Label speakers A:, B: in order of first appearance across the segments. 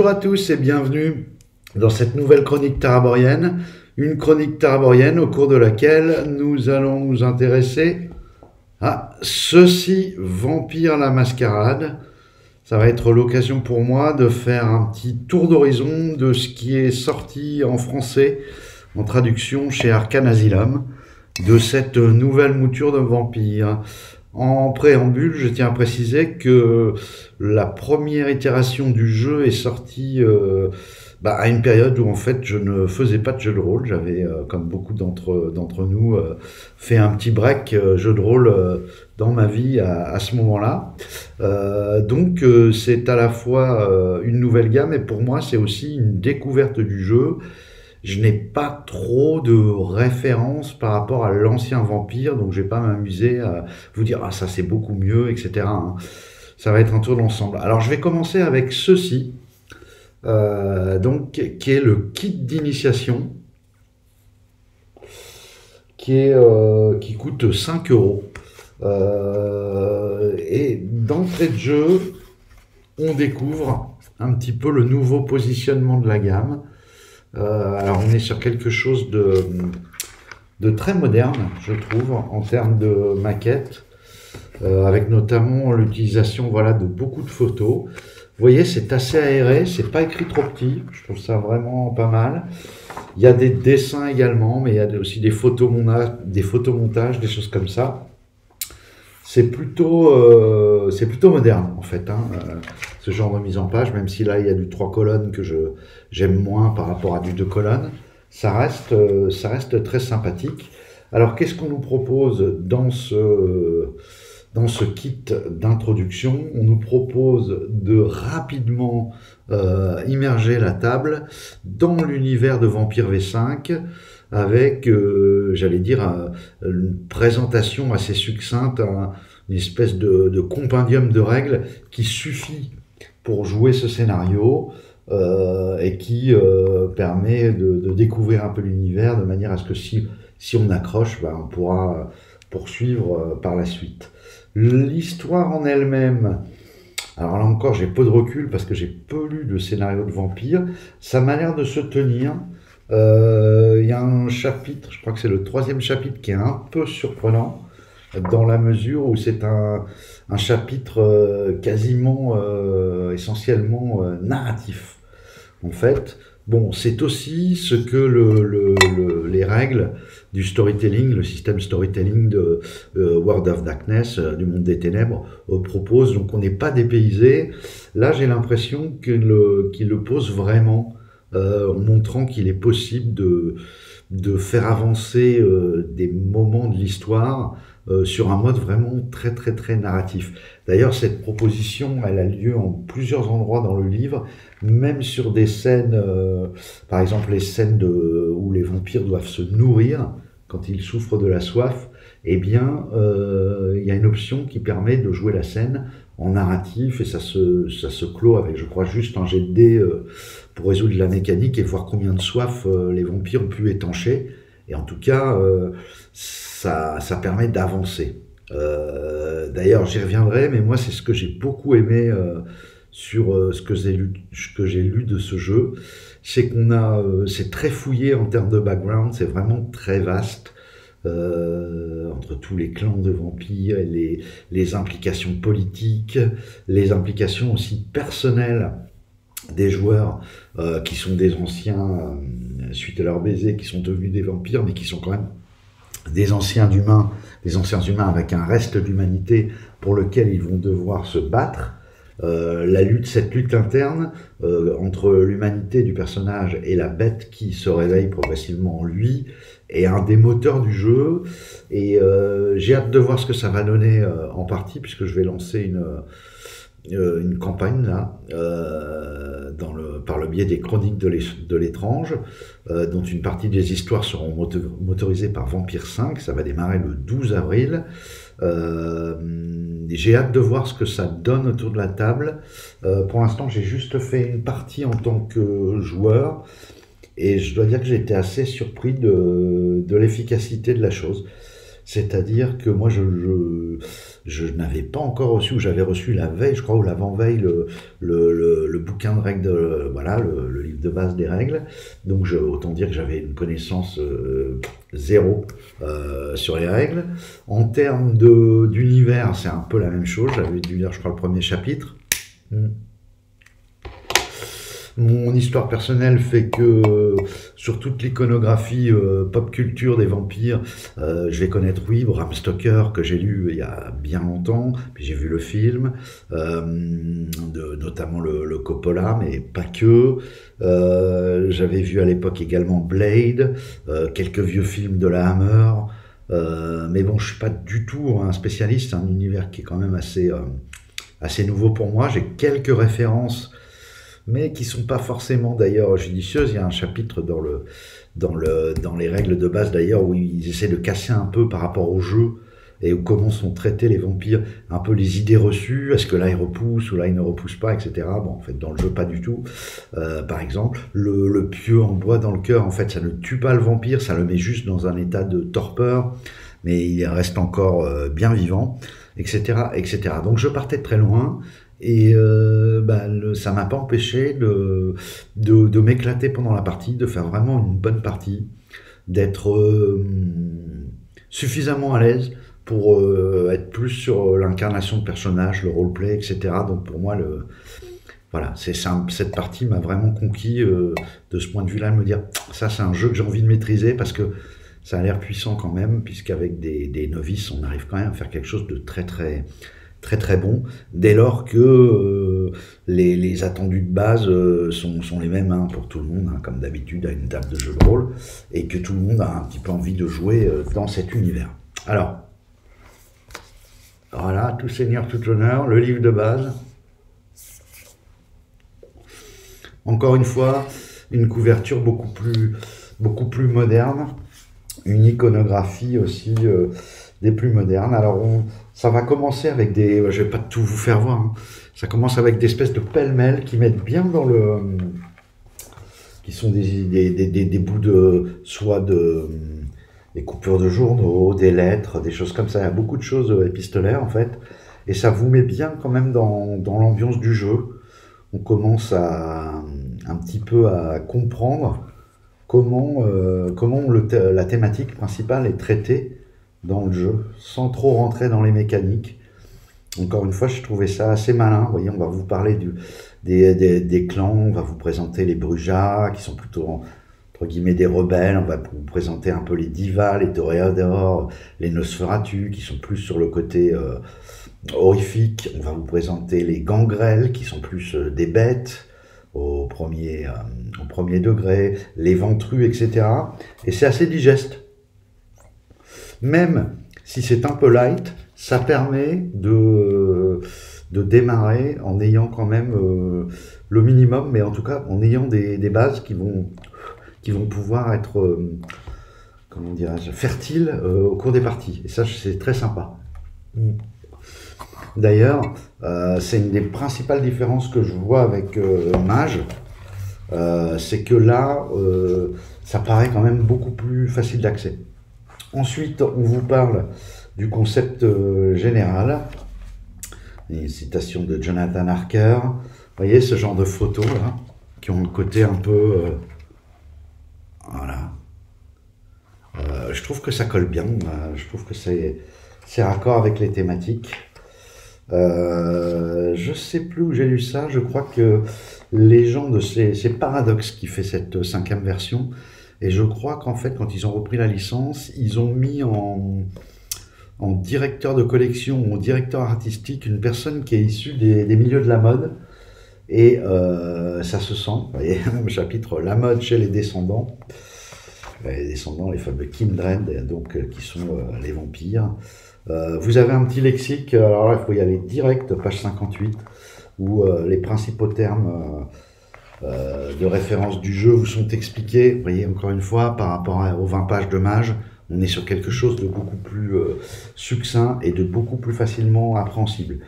A: Bonjour à tous et bienvenue dans cette nouvelle chronique taraborienne. Une chronique taraborienne au cours de laquelle nous allons nous intéresser à Ceci, Vampire la Mascarade. Ça va être l'occasion pour moi de faire un petit tour d'horizon de ce qui est sorti en français, en traduction chez Arcane Asylum, de cette nouvelle mouture de vampire. En préambule, je tiens à préciser que la première itération du jeu est sortie à une période où en fait je ne faisais pas de jeu de rôle. J'avais, comme beaucoup d'entre nous, fait un petit break jeu de rôle dans ma vie à ce moment-là. Donc c'est à la fois une nouvelle gamme et pour moi c'est aussi une découverte du jeu. Je n'ai pas trop de références par rapport à l'ancien Vampire, donc je vais pas m'amuser à vous dire « Ah, ça c'est beaucoup mieux », etc. hein. Ça va être un tour d'ensemble. Alors je vais commencer avec ceci, qui est le kit d'initiation, qui coûte 5 €. Et d'entrée de jeu, on découvre un petit peu le nouveau positionnement de la gamme. Alors on est sur quelque chose de très moderne, je trouve, en termes de maquette, avec notamment l'utilisation de beaucoup de photos. Vous voyez, c'est assez aéré, c'est pas écrit trop petit, je trouve ça vraiment pas mal. Il y a des dessins également, mais il y a aussi des photomontages, des choses comme ça. C'est plutôt moderne en fait, ce genre de mise en page, même si là il y a du 3 colonnes que j'aime moins par rapport à du 2 colonnes, ça reste très sympathique. Alors qu'est-ce qu'on nous propose dans ce kit d'introduction? On nous propose de rapidement immerger la table dans l'univers de Vampire V5, avec, j'allais dire, une présentation assez succincte, une espèce de compendium de règles qui suffit pour jouer ce scénario et qui permet de découvrir un peu l'univers de manière à ce que si on accroche, on pourra poursuivre par la suite. L'histoire en elle-même, alors là encore j'ai peu de recul parce que j'ai peu lu de scénario de vampire, ça m'a l'air de se tenir. Il y a un chapitre, je crois que c'est le 3e chapitre, qui est un peu surprenant dans la mesure où c'est un chapitre quasiment essentiellement narratif en fait. Bon, c'est aussi ce que les règles du storytelling, le système storytelling de World of Darkness, du monde des ténèbres, propose. Donc on n'est pas dépaysé. Là j'ai l'impression qu'il le pose vraiment, en montrant qu'il est possible de faire avancer des moments de l'histoire sur un mode vraiment très très très narratif. D'ailleurs cette proposition elle a lieu en plusieurs endroits dans le livre, même sur des scènes, par exemple les scènes où les vampires doivent se nourrir quand ils souffrent de la soif. Eh bien il y a une option qui permet de jouer la scène en narratif et ça se clôt avec, je crois, juste un jet de dés pour résoudre la mécanique et voir combien de soif les vampires ont pu étancher. Et en tout cas, ça permet d'avancer. D'ailleurs, j'y reviendrai, mais moi, c'est ce que j'ai beaucoup aimé sur ce que j'ai lu de ce jeu. C'est c'est très fouillé en termes de background, c'est vraiment très vaste. Entre tous les clans de vampires, et les implications politiques, les implications aussi personnelles des joueurs qui sont des anciens suite à leur baiser, qui sont devenus des vampires, mais qui sont quand même des anciens humains avec un reste d'humanité pour lequel ils vont devoir se battre. Cette lutte interne entre l'humanité du personnage et la bête qui se réveille progressivement en lui est un des moteurs du jeu, et j'ai hâte de voir ce que ça va donner en partie, puisque je vais lancer une campagne là, par le biais des chroniques de l'étrange, dont une partie des histoires seront motorisées par Vampire 5, ça va démarrer le 12 avril. J'ai hâte de voir ce que ça donne autour de la table. Pour l'instant, j'ai juste fait une partie en tant que joueur, et je dois dire que j'ai été assez surpris de l'efficacité de la chose. C'est-à-dire que moi, je n'avais pas encore reçu, ou j'avais reçu la veille, je crois, ou l'avant-veille, le bouquin de règles, voilà, le livre de base des règles. Donc, autant dire que j'avais une connaissance zéro sur les règles. En termes d'univers, c'est un peu la même chose. J'avais dû lire, je crois, le premier chapitre. Mon histoire personnelle fait que sur toute l'iconographie pop culture des vampires, je vais connaître, oui, Bram Stoker, que j'ai lu il y a bien longtemps, puis j'ai vu le film, notamment le Coppola, mais pas que. J'avais vu à l'époque également Blade, quelques vieux films de la Hammer, mais bon, je suis pas du tout un spécialiste, c'est un univers qui est quand même assez nouveau pour moi. J'ai quelques références, mais qui sont pas forcément d'ailleurs judicieuses. Il y a un chapitre dans les règles de base d'ailleurs où ils essaient de casser un peu par rapport au jeu et comment sont traités les vampires, un peu les idées reçues, est-ce que là ils repoussent ou là ils ne repoussent pas, etc. Bon, en fait, dans le jeu, pas du tout. Par exemple, le pieu en bois dans le cœur, en fait, ça ne tue pas le vampire, ça le met juste dans un état de torpeur, mais il reste encore bien vivant, etc., etc. Donc je partais de très loin. Et ça m'a pas empêché de m'éclater pendant la partie, de faire vraiment une bonne partie, d'être suffisamment à l'aise pour être plus sur l'incarnation de personnage, le roleplay, etc. Donc pour moi, voilà, cette partie m'a vraiment conquis de ce point de vue-là, de me dire, ça c'est un jeu que j'ai envie de maîtriser parce que ça a l'air puissant quand même, puisqu'avec des novices, on arrive quand même à faire quelque chose de très très très très bon, dès lors que les attendus de base sont les mêmes pour tout le monde, comme d'habitude à une table de jeu de rôle, et que tout le monde a un petit peu envie de jouer dans cet univers. Alors, voilà, tout seigneur, tout honneur, le livre de base. Encore une fois, une couverture beaucoup plus moderne, une iconographie aussi des plus modernes. Alors, ça va commencer avec je vais pas tout vous faire voir, ça commence avec des espèces de pêle-mêle qui mettent bien dans qui sont des bouts soit des coupures de journaux, des lettres, des choses comme ça. Il y a beaucoup de choses épistolaires en fait, et ça vous met bien quand même dans l'ambiance du jeu. On commence un petit peu à comprendre comment la thématique principale est traitée dans le jeu, sans trop rentrer dans les mécaniques. Encore une fois, je trouvais ça assez malin. Vous voyez, on va vous parler des clans, on va vous présenter les Brujas, qui sont plutôt, entre guillemets, des rebelles. On va vous présenter un peu les Divas, les Toreadors, les Nosferatu, qui sont plus sur le côté horrifique. On va vous présenter les Gangrels, qui sont plus des bêtes, au premier degré, les Ventrus, etc. Et c'est assez digeste. Même si c'est un peu light, ça permet de démarrer en ayant quand même le minimum, mais en tout cas en ayant des bases qui vont pouvoir être, comment dirais-je, fertiles au cours des parties. Et ça, c'est très sympa. D'ailleurs, c'est une des principales différences que je vois avec Mage, c'est que là, ça paraît quand même beaucoup plus facile d'accès. Ensuite, on vous parle du concept général, une citation de Jonathan Harker. Vous voyez ce genre de photos là, qui ont le côté un peu, voilà. Je trouve que ça colle bien. Je trouve que c'est raccord avec les thématiques. Je sais plus où j'ai lu ça. Je crois que les gens c'est Paradox qui fait cette 5e version. Et je crois qu'en fait, quand ils ont repris la licence, ils ont mis en directeur de collection, en directeur artistique, une personne qui est issue des milieux de la mode. Et ça se sent. Vous voyez, même chapitre, la mode chez les descendants. Les descendants, les fameux Kindred, donc, qui sont les vampires. Vous avez un petit lexique, alors là, il faut y aller direct, page 58, où les principaux termes de référence du jeu vous sont expliqués. Vous voyez, encore une fois, par rapport aux 20 pages de Mage, on est sur quelque chose de beaucoup plus succinct et de beaucoup plus facilement appréhensible.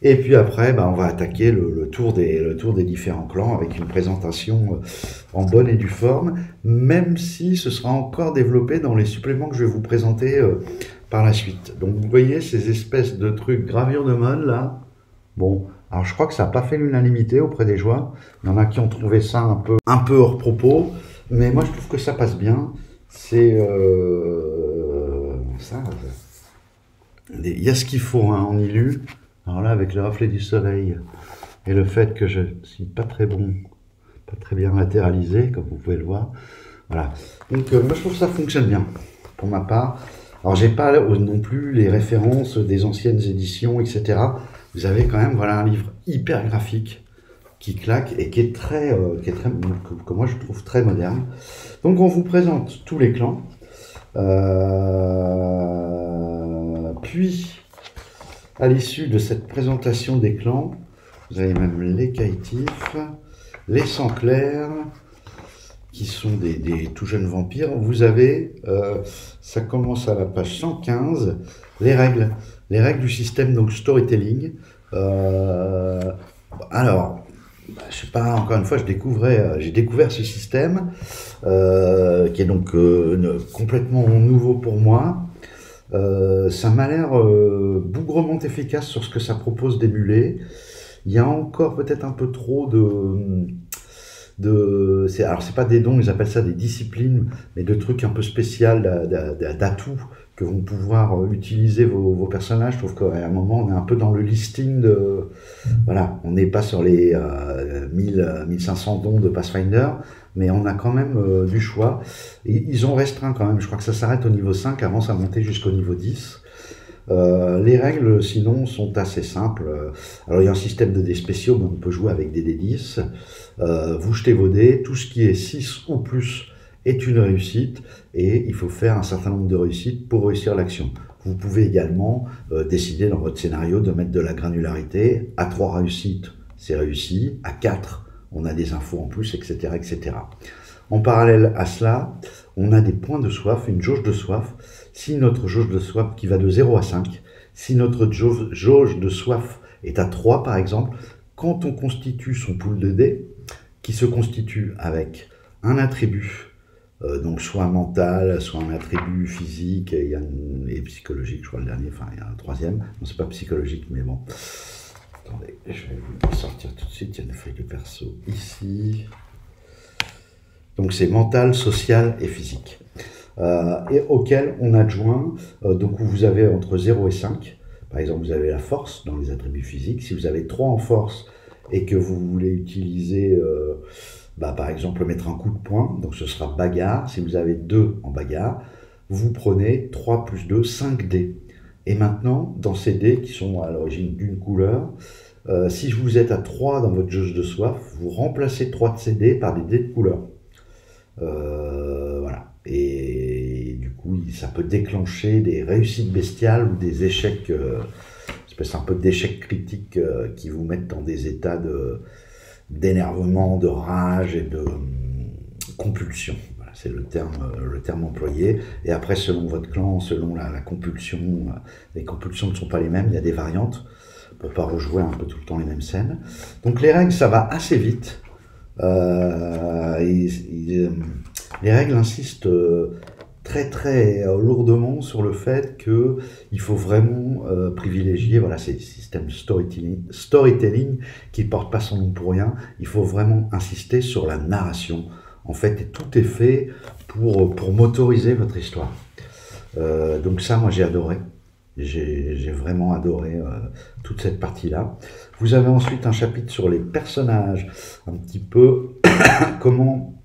A: Et puis après, on va attaquer le tour des différents clans avec une présentation en bonne et due forme, même si ce sera encore développé dans les suppléments que je vais vous présenter par la suite. Donc vous voyez ces espèces de trucs gravure de mode là. Bon, alors je crois que ça n'a pas fait l'unanimité auprès des joueurs. Il y en a qui ont trouvé ça un peu hors propos, mais moi je trouve que ça passe bien. C'est ça. Il y a ce qu'il faut hein, en illu. Alors là, avec le reflet du soleil et le fait que je suis pas très bon, pas très bien latéralisé, comme vous pouvez le voir. Voilà. Donc moi je trouve que ça fonctionne bien pour ma part. Alors j'ai pas non plus les références des anciennes éditions, etc. Vous avez quand même voilà un livre hyper graphique qui claque et qui est très, que moi je trouve très moderne. Donc on vous présente tous les clans. Puis à l'issue de cette présentation des clans, vous avez même les caïtifs, les sangs clairs, qui sont des tout jeunes vampires. Vous avez, ça commence à la page 115, les règles du système donc storytelling. Alors, je sais pas, encore une fois, j'ai découvert ce système qui est donc complètement nouveau pour moi. Ça m'a l'air bougrement efficace sur ce que ça propose d'émuler. Il y a encore peut-être un peu trop alors c'est pas des dons, ils appellent ça des disciplines, mais de trucs un peu spéciaux, d'atouts que vont pouvoir utiliser vos personnages. Je trouve qu'à un moment on est un peu dans le listing de, voilà, on n'est pas sur les 1500 dons de Pathfinder, mais on a quand même du choix. Et ils ont restreint quand même, je crois que ça s'arrête au niveau 5, avant ça montait jusqu'au niveau 10. Les règles, sinon, sont assez simples. Alors, il y a un système de dés spéciaux, mais on peut jouer avec des dés 10. Vous jetez vos dés, tout ce qui est 6 ou plus est une réussite, et il faut faire un certain nombre de réussites pour réussir l'action. Vous pouvez également décider dans votre scénario de mettre de la granularité. À 3 réussites, c'est réussi. À 4, on a des infos en plus, etc., etc. En parallèle à cela, on a des points de soif, une jauge de soif. Si notre jauge de soif qui va de 0 à 5, si notre jauge de soif est à 3 par exemple, quand on constitue son pool de dés, qui se constitue avec un attribut, donc soit mental, soit un attribut physique et psychologique, je crois le dernier, enfin il y a un troisième, non c'est pas psychologique mais bon. Attendez, je vais vous sortir tout de suite, il y a une feuille de perso ici. Donc c'est mental, social et physique. Et auquel on adjoint, donc vous avez entre 0 et 5, par exemple vous avez la force dans les attributs physiques, si vous avez 3 en force et que vous voulez utiliser, par exemple mettre un coup de poing, donc ce sera bagarre, si vous avez 2 en bagarre, vous prenez 3 plus 2, 5 dés. Et maintenant, dans ces dés qui sont à l'origine d'une couleur, si vous êtes à 3 dans votre jauge de soif, vous remplacez 3 de ces dés par des dés de couleur. Voilà. Et du coup, ça peut déclencher des réussites bestiales ou des échecs, espèce un peu d'échecs critiques qui vous mettent dans des états d'énervement, de rage et de compulsion. Voilà, c'est le terme employé. Et après, selon votre clan, selon la compulsion, les compulsions ne sont pas les mêmes, il y a des variantes pour pas rejouer un peu tout le temps les mêmes scènes. Donc les règles, ça va assez vite. Les règles insistent très très lourdement sur le fait qu'il faut vraiment privilégier, voilà, c'est le système storytelling qui ne porte pas son nom pour rien. Il faut vraiment insister sur la narration. En fait, tout est fait pour motoriser votre histoire. Donc ça, moi j'ai adoré. J'ai vraiment adoré toute cette partie-là. Vous avez ensuite un chapitre sur les personnages, un petit peu comment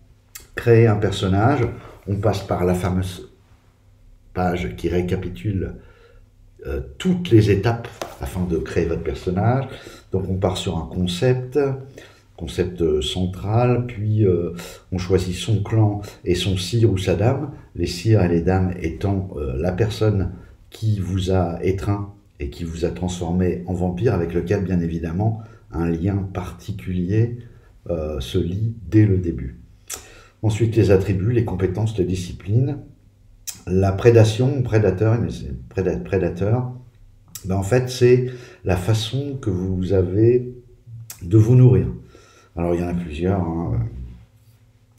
A: créer un personnage. On passe par la fameuse page qui récapitule toutes les étapes afin de créer votre personnage. Donc on part sur un concept central, puis on choisit son clan et son sire ou sa dame, les sires et les dames étant la personne qui vous a étreint et qui vous a transformé en vampire, avec lequel, bien évidemment, un lien particulier se lie dès le début. Ensuite, les attributs, les compétences de discipline, la prédation, prédateur, en fait, c'est la façon que vous avez de vous nourrir. Alors, il y en a plusieurs, hein.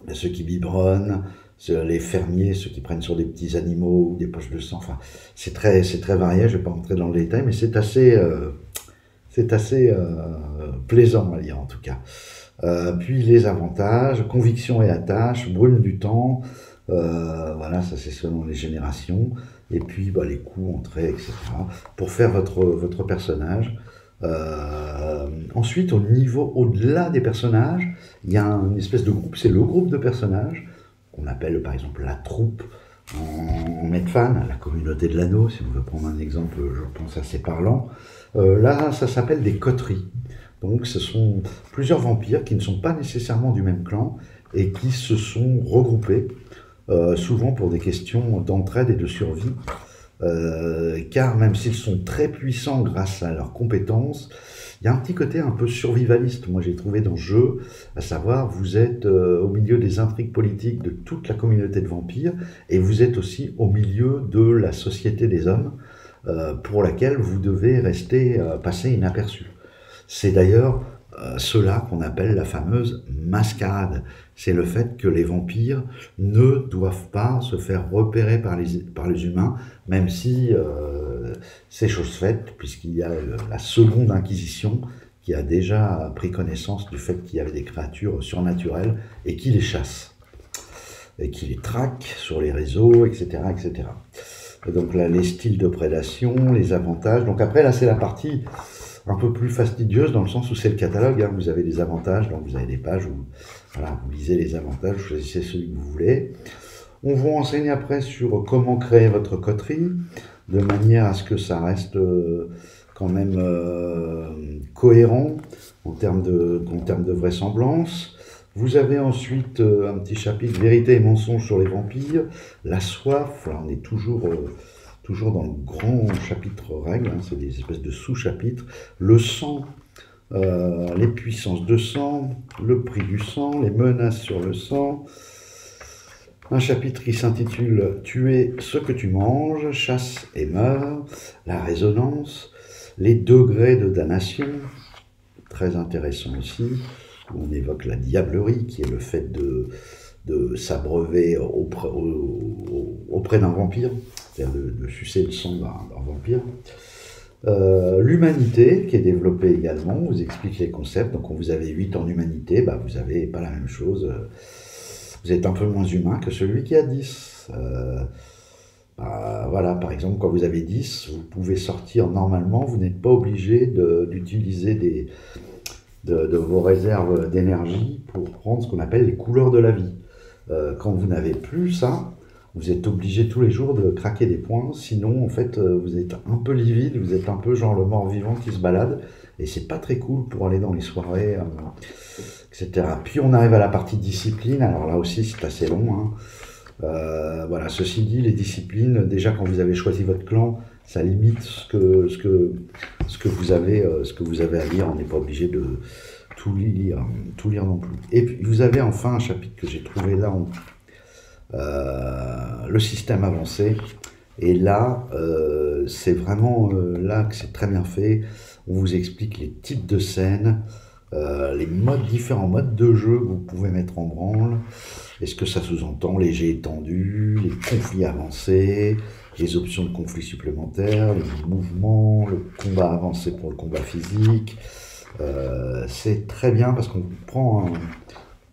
A: Il y a ceux qui biberonnent, les fermiers, ceux qui prennent sur des petits animaux ou des poches de sang. Enfin, c'est très varié, je ne vais pas rentrer dans le détail, mais c'est assez plaisant à lire en tout cas. Puis les avantages, conviction et attache, brume du temps, voilà, ça c'est selon les générations, et puis bah, les coups, entrées, etc. pour faire votre personnage. Ensuite, au-delà des personnages, il y a une espèce de groupe, c'est le groupe de personnages, qu'on appelle par exemple la troupe en Medfan, la communauté de l'anneau, si on veut prendre un exemple, je pense assez parlant. Là, ça s'appelle des coteries. Donc ce sont plusieurs vampires qui ne sont pas nécessairement du même clan et qui se sont regroupés, souvent pour des questions d'entraide et de survie. Car même s'ils sont très puissants grâce à leurs compétences, il y a un petit côté un peu survivaliste, moi j'ai trouvé dans ce jeu, à savoir vous êtes au milieu des intrigues politiques de toute la communauté de vampires, et vous êtes aussi au milieu de la société des hommes, pour laquelle vous devez passer inaperçu. C'est d'ailleurs cela qu'on appelle la fameuse mascarade. C'est le fait que les vampires ne doivent pas se faire repérer par les humains, même si c'est chose faite, puisqu'il y a la seconde inquisition qui a déjà pris connaissance du fait qu'il y avait des créatures surnaturelles et qui les chasse, et qui les traque sur les réseaux, etc. etc. Et donc là, les styles de prédation, les avantages. Donc après, là, c'est la partie un peu plus fastidieuse dans le sens où c'est le catalogue, hein. Vous avez des avantages, donc vous avez des pages où voilà, vous lisez les avantages, vous choisissez celui que vous voulez. On vous renseigne après sur comment créer votre coterie, de manière à ce que ça reste quand même cohérent en termes de vraisemblance. Vous avez ensuite un petit chapitre vérité et mensonge sur les vampires, la soif, là on est toujours dans le grand chapitre règles, hein, c'est des espèces de sous-chapitres, le sang, les puissances de sang, le prix du sang, les menaces sur le sang, un chapitre qui s'intitule « Tuer ce que tu manges, chasse et meurs », la résonance, les degrés de damnation, très intéressant aussi, où on évoque la diablerie, qui est le fait de s'abreuver auprès d'un vampire, c'est-à-dire de sucer le sang d'un vampire. L'humanité, qui est développée également, on vous explique les concepts. Donc, quand vous avez 8 en humanité, bah, vous n'avez pas la même chose. Vous êtes un peu moins humain que celui qui a 10. Voilà, par exemple, quand vous avez 10, vous pouvez sortir normalement, vous n'êtes pas obligé d'utiliser de vos réserves d'énergie pour prendre ce qu'on appelle les couleurs de la vie. Quand vous n'avez plus ça, vous êtes obligé tous les jours de craquer des points, sinon en fait vous êtes un peu livide, vous êtes un peu genre le mort-vivant qui se balade, et c'est pas très cool pour aller dans les soirées, etc. Puis on arrive à la partie discipline, alors là aussi c'est assez long, hein. Voilà, ceci dit, les disciplines, déjà quand vous avez choisi votre clan, ça limite ce que vous avez à lire, on n'est pas obligé de tout lire non plus. Et puis vous avez enfin un chapitre que j'ai trouvé là, le système avancé, et là c'est vraiment là que c'est très bien fait. On vous explique les types de scènes, les différents modes de jeu que vous pouvez mettre en branle, et ce que ça sous-entend, les jets étendus, les conflits avancés, les options de conflits supplémentaires, les mouvements, le combat avancé pour le combat physique. C'est très bien parce qu'on vous prend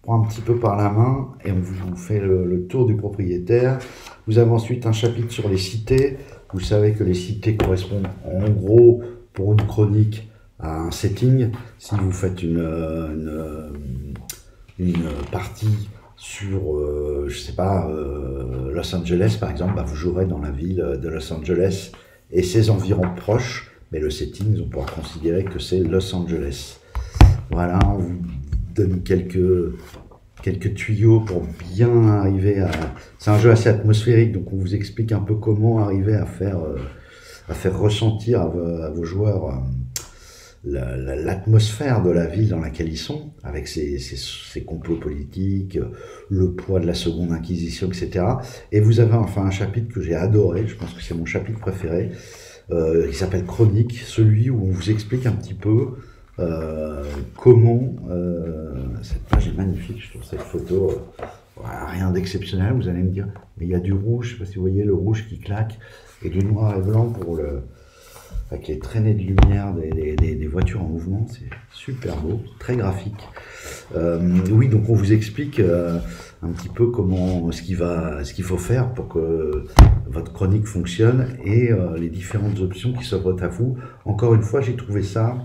A: un petit peu par la main et on vous fait le tour du propriétaire. Vous avez ensuite un chapitre sur les cités. Vous savez que les cités correspondent en gros pour une chronique à un setting. Si vous faites une partie sur, je sais pas, Los Angeles par exemple, bah vous jouerez dans la ville de Los Angeles et ses environs proches, mais le setting, on pourra considérer que c'est Los Angeles. Voilà, on vous donne quelques tuyaux pour bien arriver à... C'est un jeu assez atmosphérique, donc on vous explique un peu comment arriver à faire ressentir à vos joueurs l'atmosphère de la ville dans laquelle ils sont, avec ses complots politiques, le poids de la seconde inquisition, etc. Et vous avez enfin un chapitre que j'ai adoré, je pense que c'est mon chapitre préféré, qui s'appelle Chronique, celui où on vous explique un petit peu comment... cette page est magnifique, je trouve cette photo... Voilà, rien d'exceptionnel, vous allez me dire, mais il y a du rouge, je ne sais pas si vous voyez le rouge qui claque, et du noir et blanc pour avec les traînées de lumière des voitures en mouvement, c'est super beau, très graphique. Oui, donc on vous explique un petit peu ce qu'il faut faire pour que votre chronique fonctionne et les différentes options qui s'offrent à vous. Encore une fois, j'ai trouvé ça,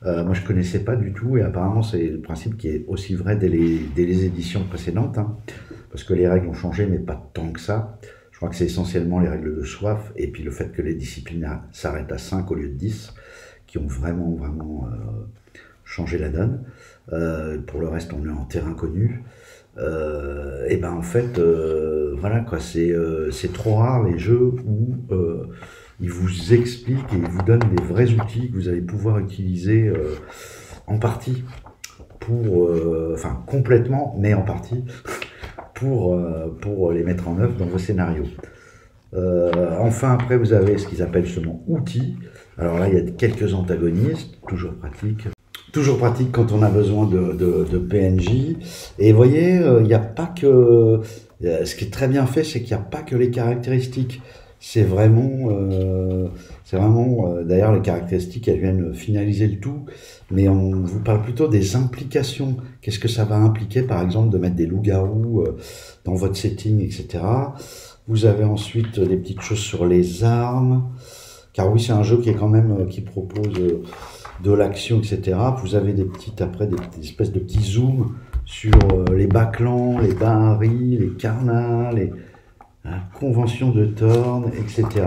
A: moi je connaissais pas du tout et apparemment c'est le principe qui est aussi vrai dès les éditions précédentes, hein, parce que les règles ont changé mais pas tant que ça. Je crois que c'est essentiellement les règles de soif et puis le fait que les disciplines s'arrêtent à 5 au lieu de 10 qui ont vraiment changé la donne. Pour le reste, on est en terrain connu. Et ben en fait, voilà quoi, c'est trop rare les jeux où ils vous expliquent et ils vous donnent des vrais outils que vous allez pouvoir utiliser en partie enfin complètement, mais en partie pour les mettre en œuvre dans vos scénarios. Enfin, après, vous avez ce qu'ils appellent justement outils. Alors là, il y a quelques antagonistes, toujours pratique. Toujours pratique quand on a besoin de PNJ. Et vous voyez, il n'y a pas que... Ce qui est très bien fait, c'est qu'il n'y a pas que les caractéristiques. C'est vraiment... d'ailleurs, les caractéristiques, elles viennent finaliser le tout. Mais on vous parle plutôt des implications. Qu'est-ce que ça va impliquer, par exemple, de mettre des loups-garous dans votre setting, etc. Vous avez ensuite des petites choses sur les armes. Car oui, c'est un jeu qui est quand même... qui propose... de l'action, etc. Vous avez des espèces de petits zooms sur les Baclans, les Bahari, les Karna, la convention de Thorn, etc.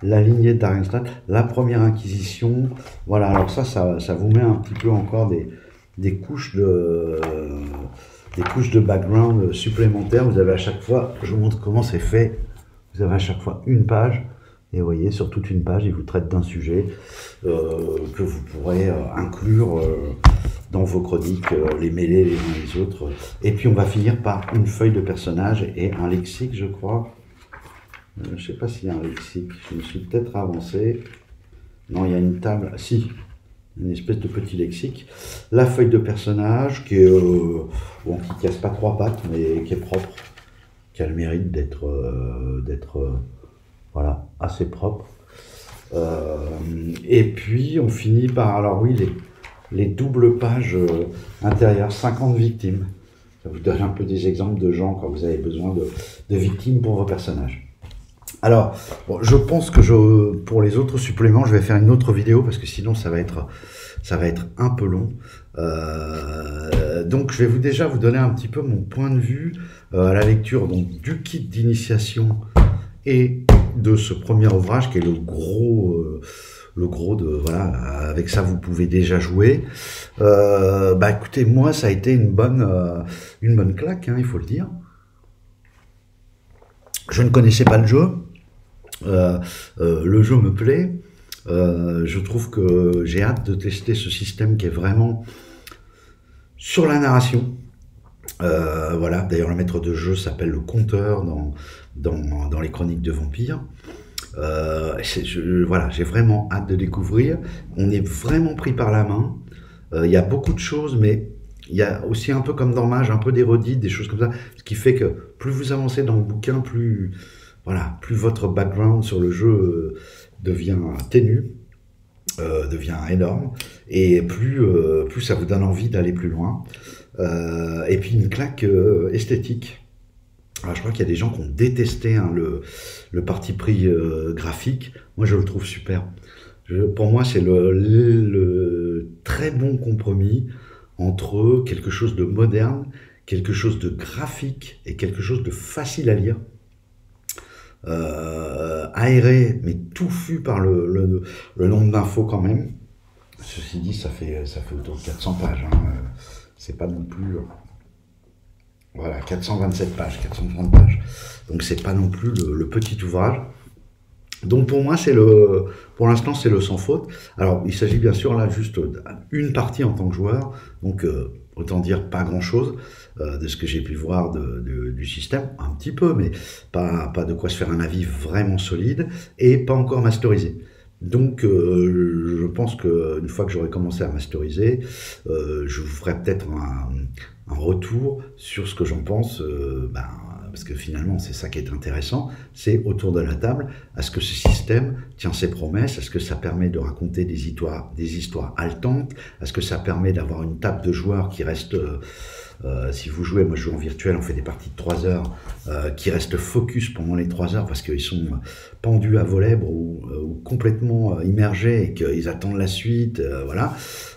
A: La lignée de Darrenstadt, la première Inquisition. Voilà, alors ça vous met un petit peu encore des couches de background supplémentaires. Vous avez à chaque fois, je vous montre comment c'est fait, vous avez à chaque fois une page. Et vous voyez, sur toute une page, il vous traite d'un sujet que vous pourrez inclure dans vos chroniques, les mêler les uns les autres. Et puis on va finir par une feuille de personnage et un lexique, je crois. Je ne sais pas s'il y a un lexique, je me suis peut-être avancé. Non, il y a une table, si, une espèce de petit lexique. La feuille de personnage qui est, qui casse pas trois pattes, mais qui est propre, qui a le mérite d'être voilà, assez propre. Et puis on finit par, alors oui, les doubles pages intérieures, 50 victimes. Ça vous donne un peu des exemples de gens quand vous avez besoin de victimes pour vos personnages. Alors, bon, je pense que pour les autres suppléments, je vais faire une autre vidéo parce que sinon ça va être un peu long. Donc je vais déjà vous donner un petit peu mon point de vue à la lecture donc, du kit d'initiation et de ce premier ouvrage qui est le gros de voilà, avec ça vous pouvez déjà jouer. Écoutez, moi ça a été une bonne claque, hein, il faut le dire. Je ne connaissais pas le jeu. Le jeu me plaît. Je trouve que j'ai hâte de tester ce système qui est vraiment sur la narration. Voilà, d'ailleurs le maître de jeu s'appelle le Conteur dans les Chroniques de Vampires. Voilà, j'ai vraiment hâte de découvrir. On est vraiment pris par la main. Il y a beaucoup de choses, mais il y a aussi un peu comme dans Mage, un peu des redites, des choses comme ça, ce qui fait que plus vous avancez dans le bouquin, plus votre background sur le jeu devient ténu, devient énorme, et plus ça vous donne envie d'aller plus loin. Et puis une claque esthétique. Alors, je crois qu'il y a des gens qui ont détesté hein, le parti pris graphique. Moi, je le trouve super. Pour moi, c'est le très bon compromis entre quelque chose de moderne, quelque chose de graphique et quelque chose de facile à lire. Aéré, mais touffu par le nombre d'infos quand même. Ceci dit, ça fait autour de 400 pages. Hein. C'est pas non plus... Voilà, 427 pages, 430 pages. Donc c'est pas non plus le petit ouvrage. Donc pour moi, pour l'instant, c'est le sans faute. Alors, il s'agit bien sûr là juste d'une partie en tant que joueur. Donc, autant dire pas grand-chose de ce que j'ai pu voir du système. Un petit peu, mais pas de quoi se faire un avis vraiment solide. Et pas encore masterisé. Donc, je pense qu'une fois que j'aurai commencé à masteriser, je vous ferai peut-être un retour sur ce que j'en pense, parce que finalement, c'est ça qui est intéressant, c'est autour de la table, est-ce que ce système tient ses promesses, est-ce que ça permet de raconter des histoires haletantes, est-ce que ça permet d'avoir une table de joueurs qui reste... si vous jouez, moi je joue en virtuel, on fait des parties de 3 heures qui restent focus pendant les 3 heures parce qu'ils sont pendus à vos lèvres ou complètement immergés et qu'ils attendent la suite. Voilà.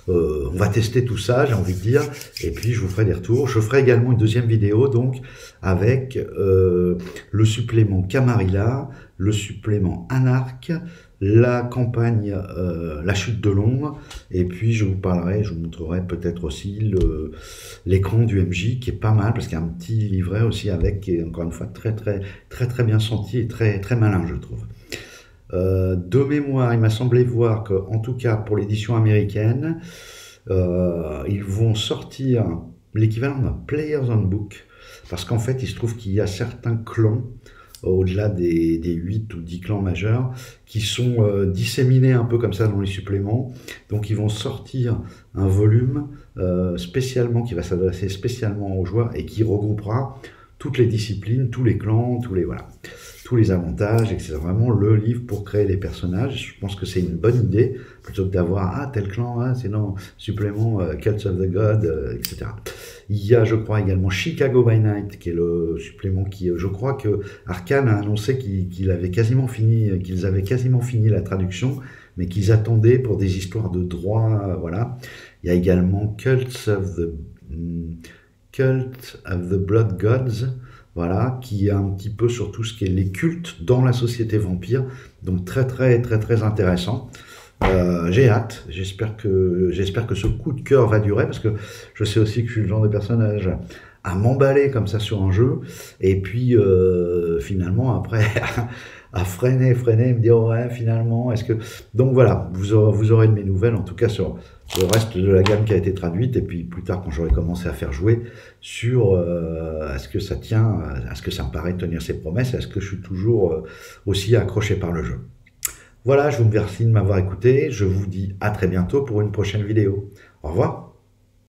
A: On va tester tout ça, j'ai envie de dire, et puis je vous ferai des retours. Je ferai également une deuxième vidéo donc avec le supplément Camarilla, le supplément Anarch, la campagne La Chute de Londres, et puis je vous montrerai peut-être aussi l'écran du MJ qui est pas mal parce qu'il y a un petit livret aussi avec qui est encore une fois très bien senti et très malin, je trouve. De mémoire, il m'a semblé voir que, en tout cas pour l'édition américaine, ils vont sortir l'équivalent d'un Player's Handbook parce qu'en fait il se trouve qu'il y a certains clans au-delà des 8 ou 10 clans majeurs, qui sont disséminés un peu comme ça dans les suppléments. Donc ils vont sortir un volume spécialement, qui va s'adresser spécialement aux joueurs et qui regroupera toutes les disciplines, tous les clans, tous les avantages, et c'est vraiment le livre pour créer les personnages. Je pense que c'est une bonne idée, plutôt que d'avoir tel clan, c'est non, supplément Cults of the God, etc. Il y a, je crois, également Chicago by Night, qui est le supplément qui, je crois que Arcane a annoncé qu'ils avaient quasiment fini la traduction, mais qu'ils attendaient pour des histoires de droit, voilà. Il y a également Cult of the Blood Gods, voilà, qui est un petit peu sur tout ce qui est les cultes dans la société vampire, donc très intéressant. J'ai hâte, j'espère que ce coup de cœur va durer, parce que je sais aussi que je suis le genre de personnage à m'emballer comme ça sur un jeu, et puis finalement après à freiner, me dire ouais finalement, est-ce que... Donc voilà, vous aurez de mes nouvelles, en tout cas sur le reste de la gamme qui a été traduite, et puis plus tard quand j'aurai commencé à faire jouer, sur est-ce que ça tient, est-ce que ça me paraît tenir ses promesses, est-ce que je suis toujours aussi accroché par le jeu. Voilà, je vous remercie de m'avoir écouté, je vous dis à très bientôt pour une prochaine vidéo. Au revoir.